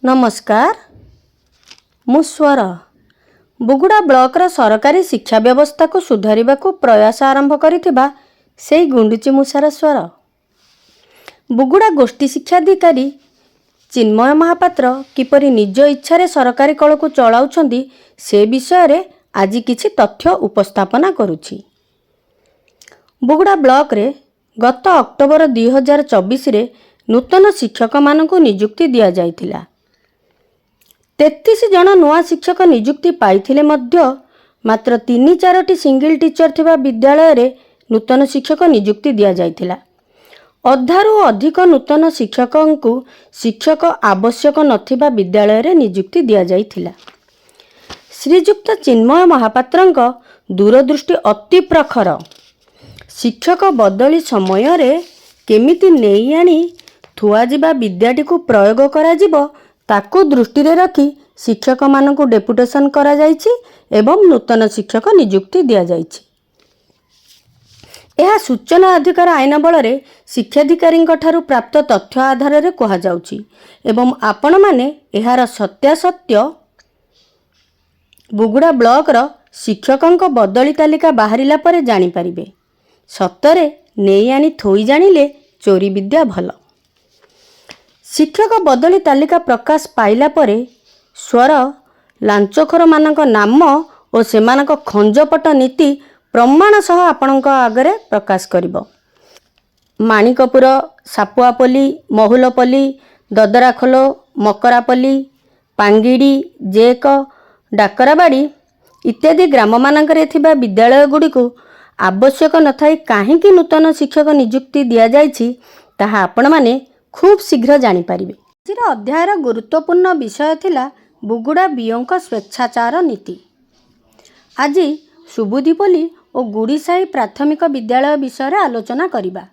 नमस्कार मु स्वर बुगुड़ा ब्लॉकर सरकारी शिक्षा व्यवस्था को सुधारिबा को प्रयास आरंभ करिथिबा सेई गुंडुची मुसार स्वर। बुगुड़ा गोष्ठी शिक्षाधिकारी चिन्मय महापात्र किपरि निज इच्छारे सरकारी कल को चलाउछंदी से विषय रे आज किछि तथ्य उपस्थापना करुछि। बुगुड़ा ब्लॉक रे गत अक्टोबर 2024 रे नूतन शिक्षक मानकु नियुक्ति दिया जाइथिला। 33 जन नुआ शिक्षक नियुक्ति पाइथिले मध्य मात्र 3-4टी सिंगल टीचर थिबा विद्यालय रे नूतन शिक्षक नियुक्ति दिया जाइथिला। अधारू अधिक नूतन शिक्षकंकु शिक्षक आवश्यक नथिबा विद्यालय रे नियुक्ति दिया जाइथिला। श्रीयुक्त चिन्मय महापात्रंक दूरदृष्टि अति प्रखर। शिक्षक बदली समय रे केमिति नेई आनी थुआ जिबा विद्याटी को प्रयोग करा जिवो ताकू दृष्टि रे रखी शिक्षक मानकु डेपुटेशन करा जाइछि एवं नूतन शिक्षक नियुक्ति दिया जाइछि। यह सूचना अधिकार आईन बल रे शिक्षाधिकारी ठारू प्राप्त तथ्य आधार रे कहा जाउछि एवं आपण माने एहार सत्यासत्य बुगुड़ा ब्लॉक रो शिक्षकंक बदली तालिका बाहरिला परे जानि परिबे। सतरे नेई आनी थोई जानिले चोरी विद्या भल। शिक्षक बदली तालिका प्रकाश पाइला परे स्वर लांचखोर मानक नाम और सेमानक खंजपट नीति प्रमाण सह आपणक आगरे प्रकाश करिबो। माणिकपुर, सापुआपल्ली, महुलपल्ली, ददराखोलो, मकरापल्ली, पांगिड़ी, जेक, डाकराबाड़ी इत्यादि ग्राम मानकरे थिबा विद्यालय गुड़िकु आवश्यक नथाई काहेकि नूतन शिक्षक नियुक्ति दिया जाइछि ताहा आपण माने खूब शीघ्र जानी पारिबे। आजिर अध्यायर गुरुत्वपूर्ण विषय थिला बुगुड़ा बीओंक स्वेच्छाचार नीति। आज सुबुधिपल्ली और गुड़ीसाही प्राथमिक विद्यालय विषय आलोचना करिबा।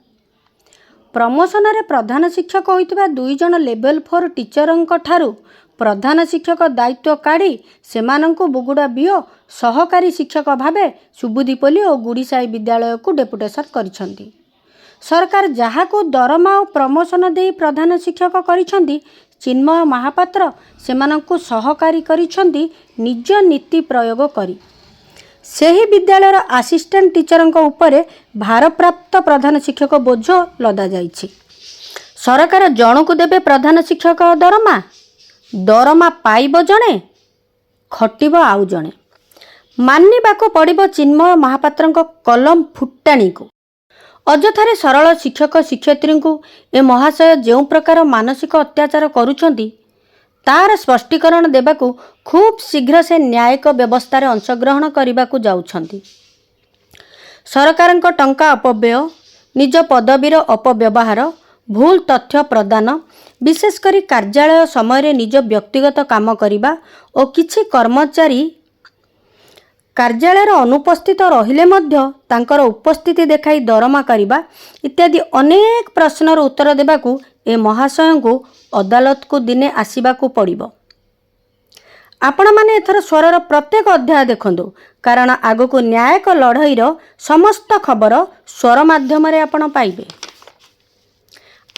प्रमोशन रे प्रधान शिक्षक होइतिबा 2 जन लेवल 4 टीचरंक ठारू प्रधान शिक्षक दायित्व काढ़ी सेमानंकु बुगुड़ा बीओ सहकारी शिक्षक भावे सुबुधिपल्ली और गुड़ीसाही विद्यालय को डेपुटेशन करिसंती। सरकार जहाँ को दरमा और प्रमोशन दे प्रधान शिक्षक करिसंती चिन्मय महापात्र सेमानंकु सहकारी करिसंती निज नीति प्रयोग करी। सेही विद्यालयर आसिस्टेंट टीचरंक उपरे भारप्राप्त प्रधान शिक्षक बोझ लदा जाइछि। सरकार जणकु देबे प्रधान शिक्षक दरमा दरमा पाइब जणे खटिब आउ जणे। मानिबाको पड़िबो चिन्मय महापात्रंक कलम फुटाणी को। अजथारे सरल शिक्षक शिक्षयित्री को ए महाशय जो प्रकार मानसिक अत्याचार करुछंती तार स्पष्टीकरण देबाकू खूब शीघ्र से न्यायिक व्यवस्था रे अंशग्रहण करने जाउछंती। सरकारंक टंका अपव्यय, निज पदवीर अपव्यवहार, भूल तथ्य प्रदान, विशेषकर कार्यालय समय निज व्यक्तिगत काम करिबा और किछि कर्मचारी कार्यालय अनुपस्थित रहिले मध्य तांकर उपस्थिति देखाई दरमा करिबा इत्यादि अनेक प्रश्नर उत्तर देबाकू ए महाशय को अदालत को दिने आसीबाकू पड़िबो। आपण माने एथर स्वरर प्रत्येक अध्याय देखंदु कारण आगको न्यायिक लड़ाईर समस्त खबर स्वर माध्यम रे आपण पाइबे।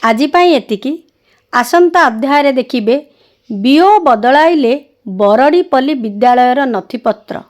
आजि पई एतिकी। आसंता अध्याय रे देखिबे बीओ बदलाइले बरडीपल्ली विद्यालयर नथिपत्र।